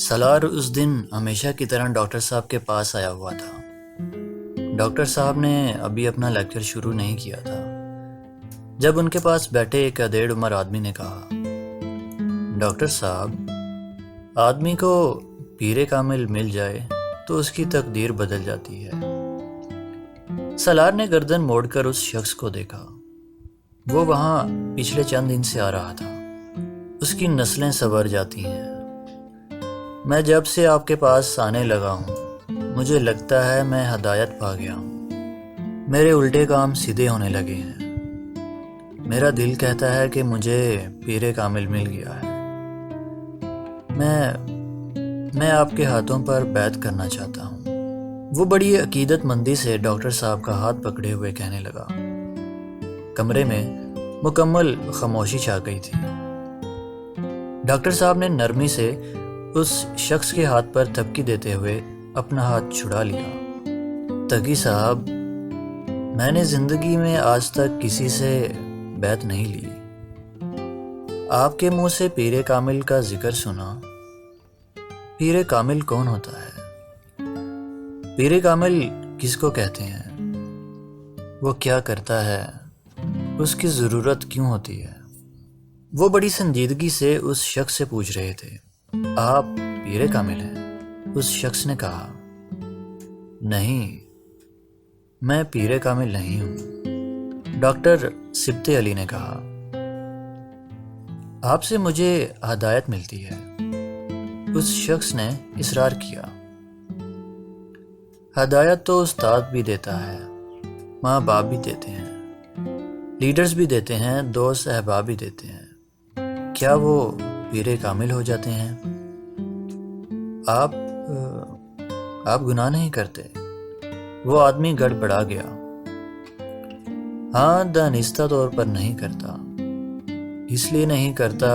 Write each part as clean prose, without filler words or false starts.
سالار اس دن ہمیشہ کی طرح ڈاکٹر صاحب کے پاس آیا ہوا تھا۔ ڈاکٹر صاحب نے ابھی اپنا لیکچر شروع نہیں کیا تھا جب ان کے پاس بیٹھے ایک ادھیڑ عمر آدمی نے کہا، ڈاکٹر صاحب، آدمی کو پیر کامل مل جائے تو اس کی تقدیر بدل جاتی ہے۔ سالار نے گردن موڑ کر اس شخص کو دیکھا۔ وہ وہاں پچھلے چند دن سے آ رہا تھا۔ اس کی نسلیں سنور جاتی ہیں۔ میں جب سے آپ کے پاس آنے لگا ہوں مجھے لگتا ہے میں ہدایت پا گیا ہوں۔ میرے الٹے کام سیدھے ہونے لگے ہیں۔ میرا دل کہتا ہے کہ مجھے پیر کامل مل گیا ہے۔ میں آپ کے ہاتھوں پر بیعت کرنا چاہتا ہوں۔ وہ بڑی عقیدت مندی سے ڈاکٹر صاحب کا ہاتھ پکڑے ہوئے کہنے لگا۔ کمرے میں مکمل خاموشی چھا گئی تھی۔ ڈاکٹر صاحب نے نرمی سے اس شخص کے ہاتھ پر تھپکی دیتے ہوئے اپنا ہاتھ چھڑا لیا۔ تقی صاحب، میں نے زندگی میں آج تک کسی سے بیعت نہیں لی۔ آپ کے منہ سے پیر کامل کا ذکر سنا۔ پیر کامل کون ہوتا ہے؟ پیر کامل کس کو کہتے ہیں؟ وہ کیا کرتا ہے؟ اس کی ضرورت کیوں ہوتی ہے؟ وہ بڑی سنجیدگی سے اس شخص سے پوچھ رہے تھے۔ آپ پیر کامل ہیں؟ اس شخص نے کہا۔ نہیں، میں پیر کامل نہیں ہوں، ڈاکٹر سبت علی نے کہا۔ آپ سے مجھے ہدایت ملتی ہے، اس شخص نے اصرار کیا۔ ہدایت تو استاد بھی دیتا ہے، ماں باپ بھی دیتے ہیں، لیڈرز بھی دیتے ہیں، دوست احباب بھی دیتے ہیں۔ کیا وہ پیر کامل ہو جاتے ہیں؟ آپ گناہ نہیں کرتے؟ وہ آدمی گڑبڑا گیا۔ ہاں، دانستہ طور پر نہیں کرتا۔ اس لیے نہیں کرتا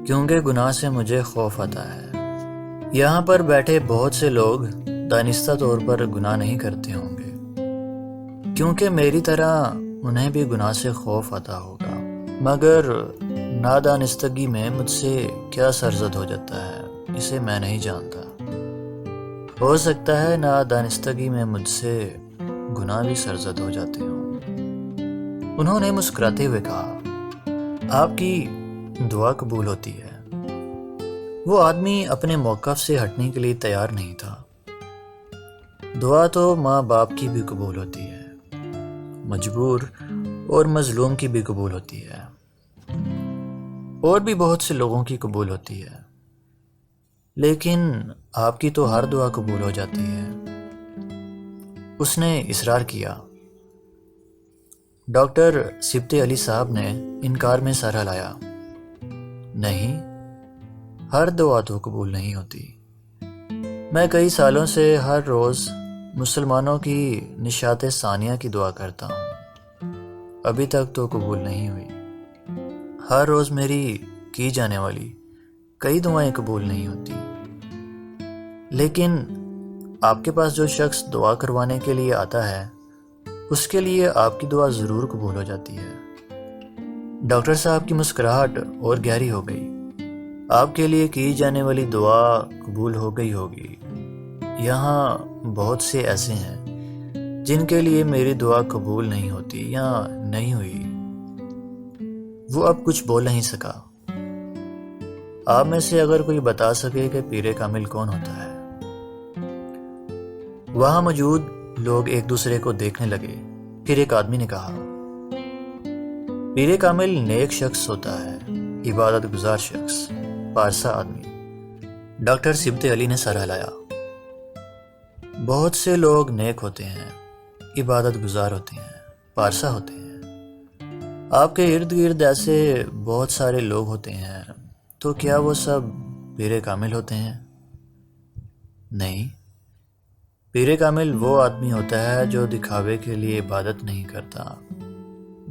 کیونکہ گناہ سے مجھے خوف آتا ہے۔ یہاں پر بیٹھے بہت سے لوگ دانستہ طور پر گناہ نہیں کرتے ہوں گے کیونکہ میری طرح انہیں بھی گناہ سے خوف آتا ہوگا، مگر نادانستگی میں مجھ سے کیا سرزد ہو جاتا ہے اسے میں نہیں جانتا۔ ہو سکتا ہے نادانستگی میں مجھ سے گناہ بھی سرزد ہو جاتے ہوں۔ انہوں نے مسکراتے ہوئے کہا، آپ کی دعا قبول ہوتی ہے۔ وہ آدمی اپنے موقف سے ہٹنے کے لیے تیار نہیں تھا۔ دعا تو ماں باپ کی بھی قبول ہوتی ہے، مجبور اور مظلوم کی بھی قبول ہوتی ہے، اور بھی بہت سے لوگوں کی قبول ہوتی ہے، لیکن آپ کی تو ہر دعا قبول ہو جاتی ہے۔ اس نے اصرار کیا۔ ڈاکٹر سبت علی صاحب نے انکار میں سر ہلایا۔ نہیں، ہر دعا تو قبول نہیں ہوتی۔ میں کئی سالوں سے ہر روز مسلمانوں کی نشاط ثانیہ کی دعا کرتا ہوں، ابھی تک تو قبول نہیں ہوئی۔ ہر روز میری کی جانے والی کئی دعائیں قبول نہیں ہوتی، لیکن آپ کے پاس جو شخص دعا کروانے کے لیے آتا ہے اس کے لیے آپ کی دعا ضرور قبول ہو جاتی ہے۔ ڈاکٹر صاحب کی مسکراہٹ اور گہری ہو گئی۔ آپ کے لیے کی جانے والی دعا قبول ہو گئی ہوگی۔ یہاں بہت سے ایسے ہیں جن کے لیے میری دعا قبول نہیں ہوتی یا نہیں ہوئی۔ وہ اب کچھ بول نہیں سکا۔ آپ میں سے اگر کوئی بتا سکے کہ پیر کامل کون ہوتا ہے؟ وہاں موجود لوگ ایک دوسرے کو دیکھنے لگے۔ پھر ایک آدمی نے کہا، پیر کامل نیک شخص ہوتا ہے، عبادت گزار شخص، پارسا آدمی۔ ڈاکٹر سبت علی نے سر ہلایا۔ بہت سے لوگ نیک ہوتے ہیں، عبادت گزار ہوتے ہیں، پارسا ہوتے ہیں۔ آپ کے ارد گرد ایسے بہت سارے لوگ ہوتے ہیں، تو کیا وہ سب پیر کامل ہوتے ہیں؟ نہیں، پیر کامل وہ آدمی ہوتا ہے جو دکھاوے کے لیے عبادت نہیں کرتا،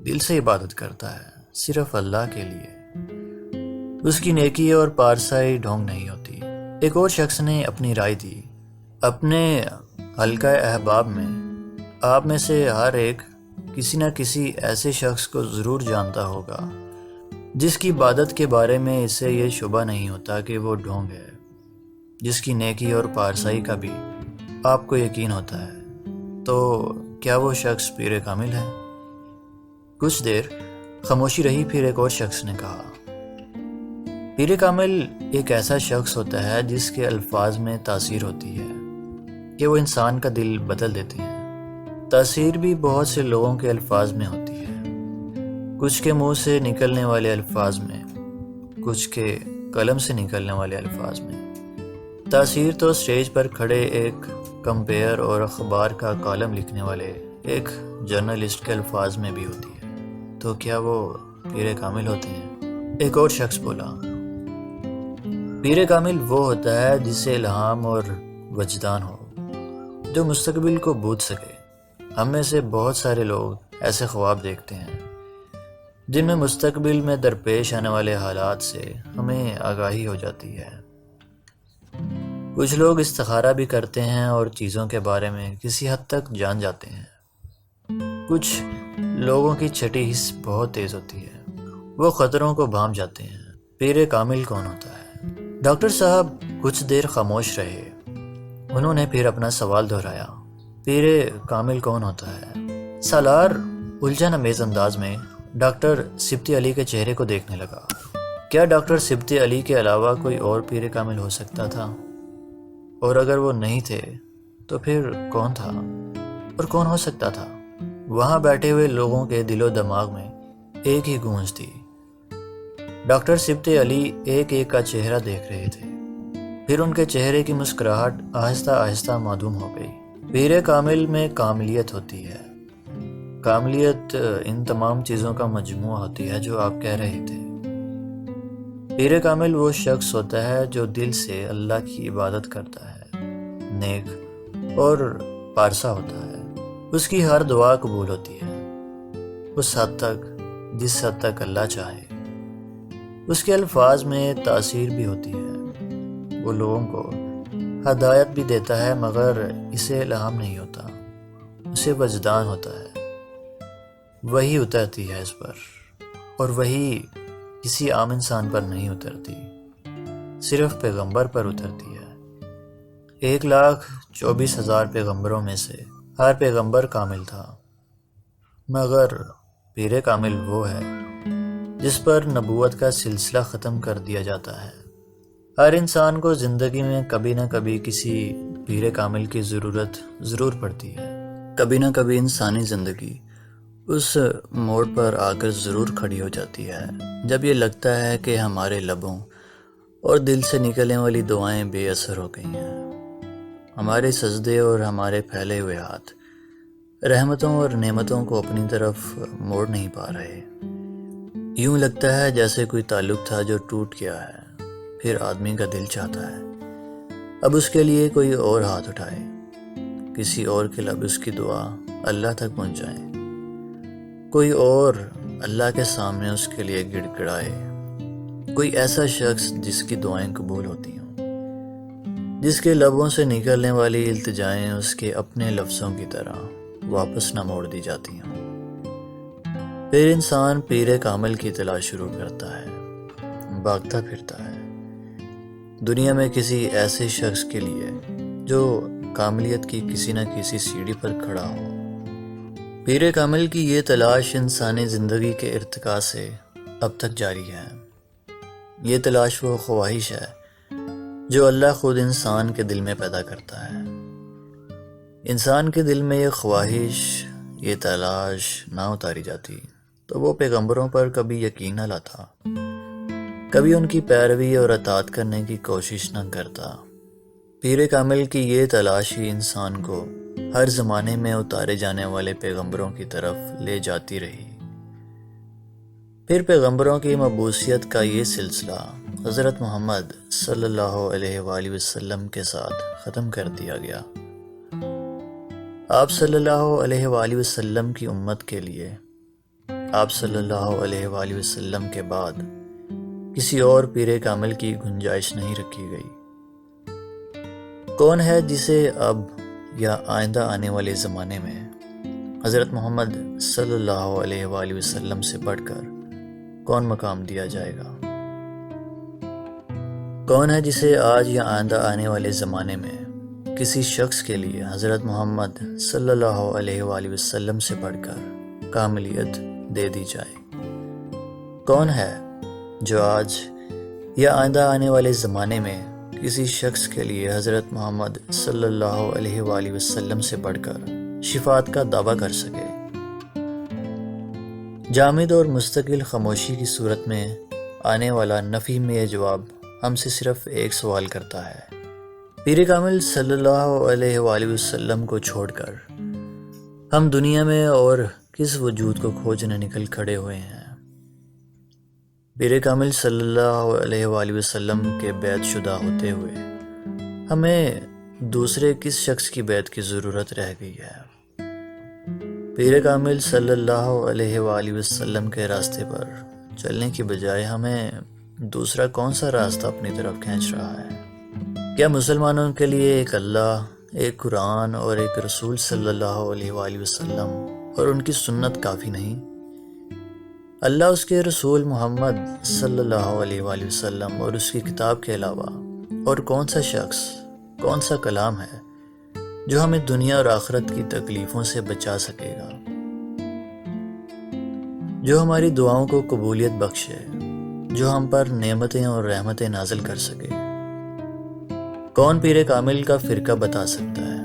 دل سے عبادت کرتا ہے، صرف اللہ کے لیے۔ اس کی نیکی اور پارسائی ڈھونگ نہیں ہوتی۔ ایک اور شخص نے اپنی رائے دی۔ اپنے حلقہ احباب میں آپ میں سے ہر ایک کسی نہ کسی ایسے شخص کو ضرور جانتا ہوگا جس کی عبادت کے بارے میں اسے یہ شبہ نہیں ہوتا کہ وہ ڈھونگ ہے۔ جس کی نیکی اور پارسائی کا بھی آپ کو یقین ہوتا ہے، تو کیا وہ شخص پیر کامل ہے؟ کچھ دیر خاموشی رہی، پھر ایک اور شخص نے کہا، پیر کامل ایک ایسا شخص ہوتا ہے جس کے الفاظ میں تاثیر ہوتی ہے کہ وہ انسان کا دل بدل دیتے ہیں۔ تاثیر بھی بہت سے لوگوں کے الفاظ میں ہوتی ہے، کچھ کے منہ سے نکلنے والے الفاظ میں، کچھ کے قلم سے نکلنے والے الفاظ میں۔ تاثیر تو اسٹیج پر کھڑے ایک کمپیئر اور اخبار کا کالم لکھنے والے ایک جرنلسٹ کے الفاظ میں بھی ہوتی ہے، تو کیا وہ پیر کامل ہوتے ہیں؟ ایک اور شخص بولا، پیر کامل وہ ہوتا ہے جسے الہام اور وجدان ہو، جو مستقبل کو بوجھ سکے۔ ہم میں سے بہت سارے لوگ ایسے خواب دیکھتے ہیں جن میں مستقبل میں درپیش آنے والے حالات سے ہمیں آگاہی ہو جاتی ہے۔ کچھ لوگ استخارہ بھی کرتے ہیں اور چیزوں کے بارے میں کسی حد تک جان جاتے ہیں۔ کچھ لوگوں کی چھٹی حس بہت تیز ہوتی ہے، وہ خطروں کو بھانپ جاتے ہیں۔ پیر کامل کون ہوتا ہے؟ ڈاکٹر صاحب کچھ دیر خاموش رہے، انہوں نے پھر اپنا سوال دہرایا، پیر کامل کون ہوتا ہے؟ سالار الجھن امیز انداز میں ڈاکٹر سبطی علی کے چہرے کو دیکھنے لگا۔ کیا ڈاکٹر سبطی علی کے علاوہ کوئی اور پیر کامل ہو سکتا تھا؟ اور اگر وہ نہیں تھے تو پھر کون تھا؟ اور کون ہو سکتا تھا؟ وہاں بیٹھے ہوئے لوگوں کے دل و دماغ میں ایک ہی گونج تھی۔ ڈاکٹر سبطی علی ایک ایک کا چہرہ دیکھ رہے تھے، پھر ان کے چہرے کی مسکراہٹ آہستہ آہستہ معدوم ہو گئی۔ پیر کامل میں کاملیت ہوتی ہے۔ کاملیت ان تمام چیزوں کا مجموعہ ہوتی ہے جو آپ کہہ رہے تھے۔ پیر کامل وہ شخص ہوتا ہے جو دل سے اللہ کی عبادت کرتا ہے، نیک اور پارسا ہوتا ہے، اس کی ہر دعا قبول ہوتی ہے، اس حد تک جس حد تک اللہ چاہے۔ اس کے الفاظ میں تاثیر بھی ہوتی ہے، وہ لوگوں کو ہدایت بھی دیتا ہے، مگر اسے الہام نہیں ہوتا، اسے وجدان ہوتا ہے۔ وہی اترتی ہے اس پر، اور وہی کسی عام انسان پر نہیں اترتی، صرف پیغمبر پر اترتی ہے۔ 1,24,000 پیغمبروں میں سے ہر پیغمبر کامل تھا، مگر پیر کامل وہ ہے جس پر نبوت کا سلسلہ ختم کر دیا جاتا ہے۔ ہر انسان کو زندگی میں کبھی نہ کبھی کسی پیر کامل کی ضرورت ضرور پڑتی ہے۔ کبھی نہ کبھی انسانی زندگی اس موڑ پر آ کر ضرور کھڑی ہو جاتی ہے جب یہ لگتا ہے کہ ہمارے لبوں اور دل سے نکلنے والی دعائیں بے اثر ہو گئی ہیں، ہمارے سجدے اور ہمارے پھیلے ہوئے ہاتھ رحمتوں اور نعمتوں کو اپنی طرف موڑ نہیں پا رہے۔ یوں لگتا ہے جیسے کوئی تعلق تھا جو ٹوٹ گیا ہے، پھر آدمی کا دل چاہتا ہے اب اس کے لیے کوئی اور ہاتھ اٹھائے، کسی اور کے لب اس کی دعا اللہ تک پہنچ جائے، کوئی اور اللہ کے سامنے اس کے لیے گڑ گڑائے، کوئی ایسا شخص جس کی دعائیں قبول ہوتی ہوں، جس کے لبوں سے نکلنے والی التجائیں اس کے اپنے لفظوں کی طرح واپس نہ موڑ دی جاتی ہوں۔ پھر انسان پیر کامل کی تلاش شروع کرتا ہے، بھاگتا پھرتا ہے دنیا میں کسی ایسے شخص کے لیے جو کاملیت کی کسی نہ کسی سیڑھی پر کھڑا ہو۔ پیر کامل کی یہ تلاش انسانی زندگی کے ارتقاء سے اب تک جاری ہے۔ یہ تلاش وہ خواہش ہے جو اللہ خود انسان کے دل میں پیدا کرتا ہے۔ انسان کے دل میں یہ خواہش، یہ تلاش نہ اتاری جاتی تو وہ پیغمبروں پر کبھی یقین نہ لاتا، کبھی ان کی پیروی اور اطاعت کرنے کی کوشش نہ کرتا۔ پیر کامل کی یہ تلاش ہی انسان کو ہر زمانے میں اتارے جانے والے پیغمبروں کی طرف لے جاتی رہی۔ پھر پیغمبروں کی مبعوثیت کا یہ سلسلہ حضرت محمد صلی اللہ علیہ وآلہ وسلم کے ساتھ ختم کر دیا گیا۔ آپ صلی اللہ علیہ وآلہ وسلم کی امت کے لیے آپ صلی اللہ علیہ وآلہ وسلم کے بعد کسی اور پیر کامل کی گنجائش نہیں رکھی گئی۔ کون ہے جسے اب یا آئندہ آنے والے زمانے میں حضرت محمد صلی اللہ علیہ وآلہ وسلم سے بڑھ کر کون مقام دیا جائے گا؟ کون ہے جسے آج یا آئندہ آنے والے زمانے میں کسی شخص کے لیے حضرت محمد صلی اللہ علیہ وآلہ وسلم سے بڑھ کر کاملیت دے دی جائے؟ کون ہے جو آج یا آئندہ آنے والے زمانے میں کسی شخص کے لیے حضرت محمد صلی اللہ علیہ وآلہ وسلم سے بڑھ کر شفاعت کا دعویٰ کر سکے؟ جامد اور مستقل خاموشی کی صورت میں آنے والا نفی میں یہ جواب ہم سے صرف ایک سوال کرتا ہے: پیر کامل صلی اللہ علیہ وآلہ وسلم کو چھوڑ کر ہم دنیا میں اور کس وجود کو کھوجنے نکل کھڑے ہوئے ہیں؟ پیر کامل صلی اللہ علیہ وآلہ وسلم کے بیعت شدہ ہوتے ہوئے ہمیں دوسرے کس شخص کی بیعت کی ضرورت رہ گئی ہے؟ پیر کامل صلی اللہ علیہ وآلہ وسلم کے راستے پر چلنے کی بجائے ہمیں دوسرا کون سا راستہ اپنی طرف کھینچ رہا ہے؟ کیا مسلمانوں کے لیے ایک اللہ، ایک قرآن اور ایک رسول صلی اللہ علیہ وآلہ وسلم اور ان کی سنت کافی نہیں؟ اللہ، اس کے رسول محمد صلی اللہ علیہ وآلہ وسلم اور اس کی کتاب کے علاوہ اور کون سا شخص، کون سا کلام ہے جو ہمیں دنیا اور آخرت کی تکلیفوں سے بچا سکے گا، جو ہماری دعاؤں کو قبولیت بخشے، جو ہم پر نعمتیں اور رحمتیں نازل کر سکے؟ کون پیر کامل کا فرقہ بتا سکتا ہے؟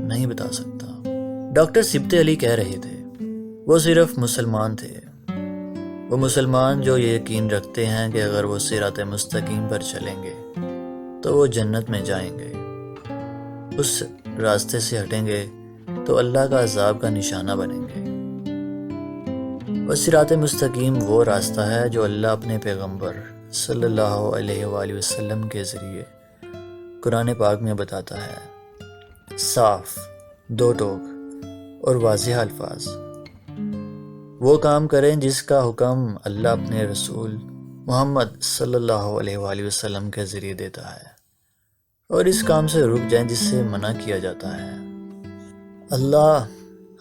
نہیں بتا سکتا۔ ڈاکٹر سبط علی کہہ رہے تھے وہ صرف مسلمان تھے، وہ مسلمان جو یہ یقین رکھتے ہیں کہ اگر وہ صراط مستقیم پر چلیں گے تو وہ جنت میں جائیں گے، اس راستے سے ہٹیں گے تو اللہ کا عذاب کا نشانہ بنیں گے۔ وہ صراط مستقیم وہ راستہ ہے جو اللہ اپنے پیغمبر صلی اللہ علیہ وآلہ وسلم کے ذریعے قرآن پاک میں بتاتا ہے، صاف، دو ٹوک اور واضح الفاظ۔ وہ کام کریں جس کا حکم اللہ اپنے رسول محمد صلی اللہ علیہ وآلہ وسلم کے ذریعے دیتا ہے، اور اس کام سے رک جائیں جس سے منع کیا جاتا ہے۔ اللہ،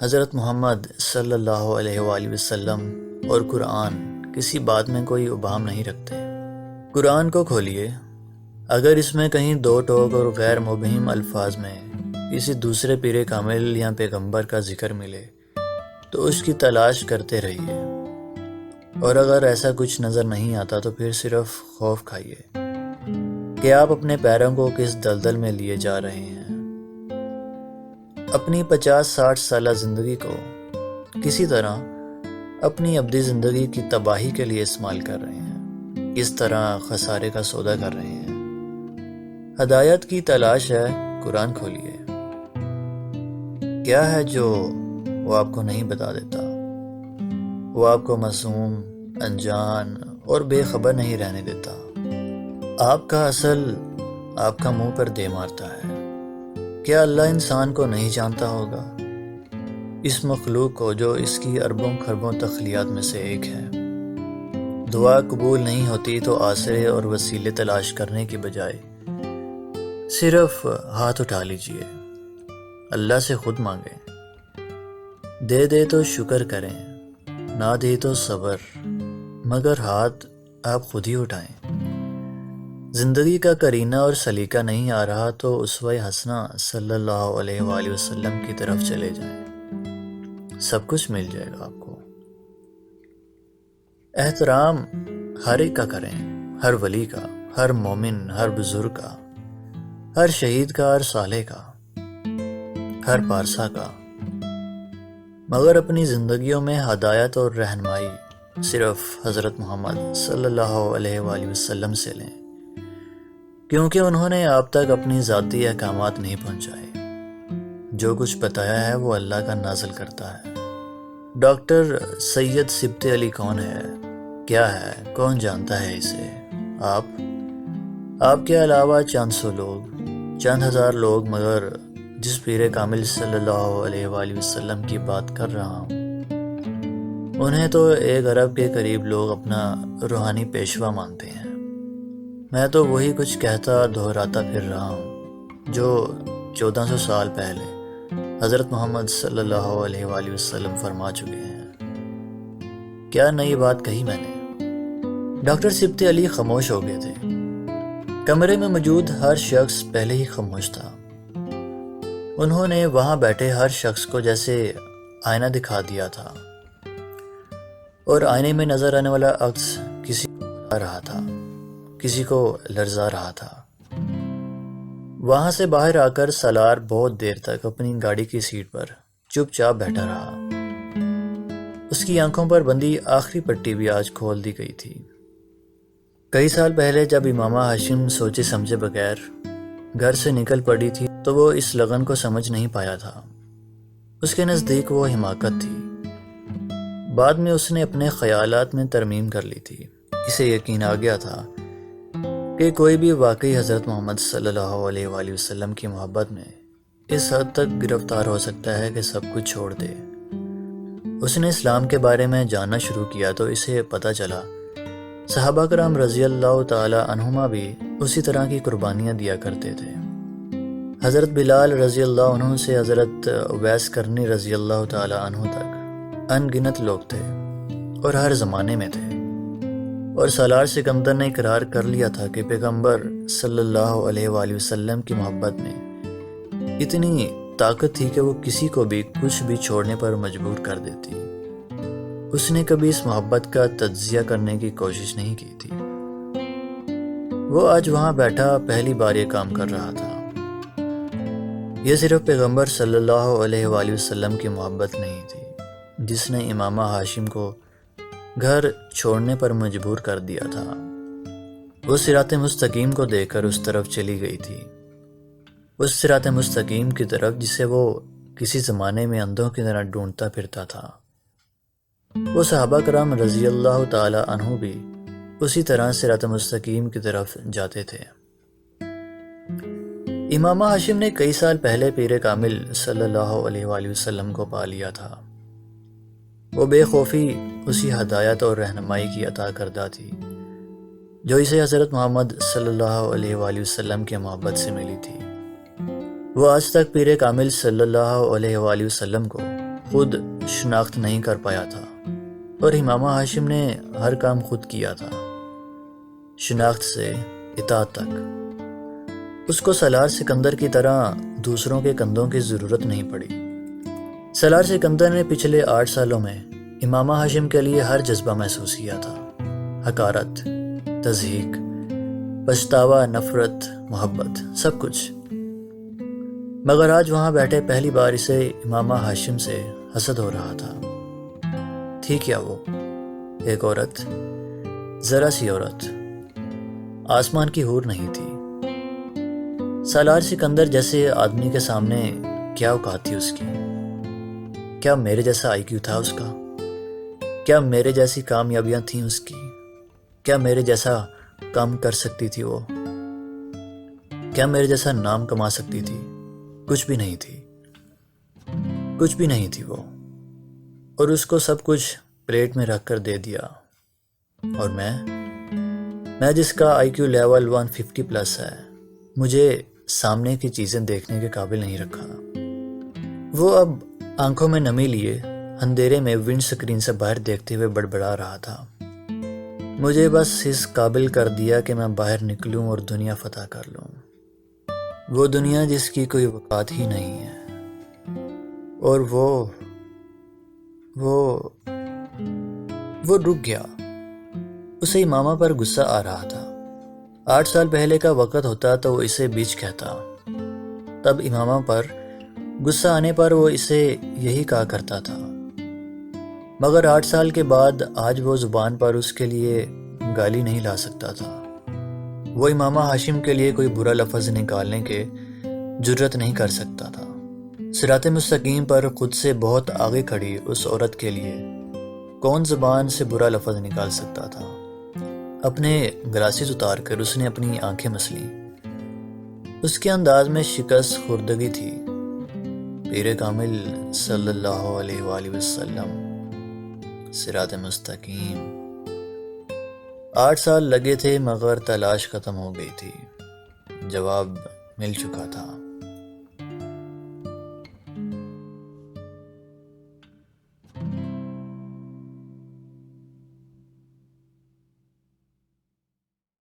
حضرت محمد صلی اللہ علیہ وآلہ وسلم اور قرآن کسی بات میں کوئی ابہام نہیں رکھتے۔ قرآن کو کھولیے، اگر اس میں کہیں دو ٹوک اور غیر مبہم الفاظ میں کسی دوسرے پیر کامل یا پیغمبر کا ذکر ملے تو اس کی تلاش کرتے رہیے، اور اگر ایسا کچھ نظر نہیں آتا تو پھر صرف خوف کھائیے کہ آپ اپنے پیروں کو کس دلدل میں لیے جا رہے ہیں۔ اپنی 50-60 سالہ زندگی کو کسی طرح اپنی ابدی زندگی کی تباہی کے لیے استعمال کر رہے ہیں، اس طرح خسارے کا سودا کر رہے ہیں۔ ہدایت کی تلاش ہے، قرآن کھولیے۔ کیا ہے جو وہ آپ کو نہیں بتا دیتا؟ وہ آپ کو معصوم، انجان اور بے خبر نہیں رہنے دیتا۔ آپ کا اصل آپ کا منہ پر دے مارتا ہے۔ کیا اللہ انسان کو نہیں جانتا ہوگا، اس مخلوق کو جو اس کی اربوں خربوں تخلیات میں سے ایک ہے؟ دعا قبول نہیں ہوتی تو آسرے اور وسیلے تلاش کرنے کی بجائے صرف ہاتھ اٹھا لیجئے، اللہ سے خود مانگیں۔ دے دے تو شکر کریں، نہ دے تو صبر، مگر ہاتھ آپ خود ہی اٹھائیں۔ زندگی کا کرینہ اور سلیقہ نہیں آ رہا تو اسوہ حسنہ صلی اللہ علیہ وآلہ وسلم کی طرف چلے جائیں، سب کچھ مل جائے گا آپ کو۔ احترام ہر ایک کا کریں، ہر ولی کا، ہر مومن، ہر بزرگ کا، ہر شہید کا، ہر صالح کا، ہر پارسا کا، مگر اپنی زندگیوں میں ہدایت اور رہنمائی صرف حضرت محمد صلی اللہ علیہ وآلہ وسلم سے لیں، کیونکہ انہوں نے آپ تک اپنی ذاتی احکامات نہیں پہنچائے۔ جو کچھ بتایا ہے وہ اللہ کا نازل کرتا ہے۔ ڈاکٹر سید سبط علی کون ہے، کیا ہے، کون جانتا ہے اسے؟ آپ کے علاوہ چند سو لوگ، چند ہزار لوگ، مگر جس پیر کامل صلی اللہ علیہ وآلہ وسلم کی بات کر رہا ہوں انہیں تو 1 ارب کے قریب لوگ اپنا روحانی پیشوا مانتے ہیں۔ میں تو وہی کچھ کہتا دہراتا پھر رہا ہوں جو 1400 سال پہلے حضرت محمد صلی اللہ علیہ وآلہ وسلم فرما چکے ہیں۔ کیا نئی بات کہی میں نے؟ ڈاکٹر سبط علی خاموش ہو گئے تھے۔ کمرے میں موجود ہر شخص پہلے ہی خاموش تھا۔ انہوں نے وہاں بیٹھے ہر شخص کو جیسے آئینہ دکھا دیا تھا، اور آئینے میں نظر آنے والا عکس کسی کو بلا رہا تھا، کسی کو لرزا رہا تھا۔ وہاں سے باہر آ کر سالار بہت دیر تک اپنی گاڑی کی سیٹ پر چپ چاپ بیٹھا رہا۔ اس کی آنکھوں پر بندھی آخری پٹی بھی آج کھول دی گئی تھی۔ کئی سال پہلے جب امامہ ہاشم سوچے سمجھے بغیر گھر سے نکل پڑی تھی تو وہ اس لغن کو سمجھ نہیں پایا تھا۔ اس کے نزدیک وہ حماقت تھی۔ بعد میں اس نے اپنے خیالات میں ترمیم کر لی تھی۔ اسے یقین آ گیا تھا کہ کوئی بھی واقعی حضرت محمد صلی اللہ علیہ وآلہ وسلم کی محبت میں اس حد تک گرفتار ہو سکتا ہے کہ سب کچھ چھوڑ دے۔ اس نے اسلام کے بارے میں جاننا شروع کیا تو اسے پتہ چلا صحابہ کرام رضی اللہ تعالی عنہما بھی اسی طرح کی قربانیاں دیا کرتے تھے۔ حضرت بلال رضی اللہ عنہ سے حضرت ویس کرنی رضی اللہ تعالی عنہ تک ان گنت لوگ تھے اور ہر زمانے میں تھے، اور سالار سکندر نے اقرار کر لیا تھا کہ پیغمبر صلی اللہ علیہ وآلہ وسلم کی محبت میں اتنی طاقت تھی کہ وہ کسی کو بھی کچھ بھی چھوڑنے پر مجبور کر دیتی۔ اس نے کبھی اس محبت کا تجزیہ کرنے کی کوشش نہیں کی تھی۔ وہ آج وہاں بیٹھا پہلی بار یہ کام کر رہا تھا۔ یہ صرف پیغمبر صلی اللہ علیہ وآلہ وسلم کی محبت نہیں تھی جس نے امامہ ہاشم کو گھر چھوڑنے پر مجبور کر دیا تھا۔ وہ صراط مستقیم کو دیکھ کر اس طرف چلی گئی تھی، اس صراط مستقیم کی طرف جسے وہ کسی زمانے میں اندھوں کی طرح ڈھونڈتا پھرتا تھا۔ وہ صحابہ کرام رضی اللہ تعالی عنہ بھی اسی طرح صراط مستقیم کی طرف جاتے تھے۔ امامہ ہاشم نے کئی سال پہلے پیر کامل صلی اللہ علیہ وآلہ وسلم کو پا لیا تھا۔ وہ بے خوفی اسی ہدایت اور رہنمائی کی عطا کردہ تھی جو اسے حضرت محمد صلی اللہ علیہ وآلہ وسلم کی محبت سے ملی تھی۔ وہ آج تک پیر کامل صلی اللہ علیہ وآلہ وسلم کو خود شناخت نہیں کر پایا تھا، اور امامہ ہاشم نے ہر کام خود کیا تھا، شناخت سے اطاعت تک۔ اس کو سالار سکندر کی طرح دوسروں کے کندھوں کی ضرورت نہیں پڑی۔ سالار سکندر نے پچھلے 8 سالوں میں امامہ ہاشم کے لیے ہر جذبہ محسوس کیا تھا، حقارت، تضحیک، پچھتاوا، نفرت، محبت، سب کچھ۔ مگر آج وہاں بیٹھے پہلی بار اسے امامہ ہاشم سے حسد ہو رہا تھا۔ تھی کیا وہ؟ ایک عورت، ذرا سی عورت، آسمان کی حور نہیں تھی۔ سالار سکندر جیسے آدمی کے سامنے کیا اوقات تھی اس کی؟ کیا میرے جیسا آئی کیو تھا اس کا؟ کیا میرے جیسی کامیابیاں تھیں اس کی؟ کیا میرے جیسا کام کر سکتی تھی وہ؟ کیا میرے جیسا نام کما سکتی تھی؟ کچھ بھی نہیں تھی، کچھ بھی نہیں تھی وہ، اور اس کو سب کچھ پلیٹ میں رکھ کر دے دیا۔ اور میں جس کا آئی کیو لیول 150 پلس ہے، مجھے سامنے کی چیزیں دیکھنے کے قابل نہیں رکھا۔ وہ اب آنکھوں میں نمی لیے اندھیرے میں ونڈ سکرین سے باہر دیکھتے ہوئے بڑبڑا رہا تھا۔ مجھے بس اس قابل کر دیا کہ میں باہر نکلوں اور دنیا فتح کر لوں، وہ دنیا جس کی کوئی وقات ہی نہیں ہے۔ اور وہ رک گیا۔ اسے امامہ پر غصہ آ رہا تھا۔ 8 سال پہلے کا وقت ہوتا تو وہ اسے بیچ کہتا، تب امامہ پر غصہ آنے پر وہ اسے یہی کہا کرتا تھا۔ مگر 8 سال کے بعد آج وہ زبان پر اس کے لیے گالی نہیں لا سکتا تھا۔ وہ امامہ ہاشم کے لیے کوئی برا لفظ نکالنے کے جرت نہیں کر سکتا تھا۔ صراط مستقیم پر خود سے بہت آگے کھڑی اس عورت کے لیے کون زبان سے برا لفظ نکال سکتا تھا؟ اپنے گلاسز اتار کر اس نے اپنی آنکھیں مسلیں۔ اس کے انداز میں شکست خوردگی تھی۔ پیر کامل صلی اللہ علیہ وآلہ وسلم، صراط مستقیم۔ 8 سال لگے تھے مگر تلاش ختم ہو گئی تھی، جواب مل چکا تھا۔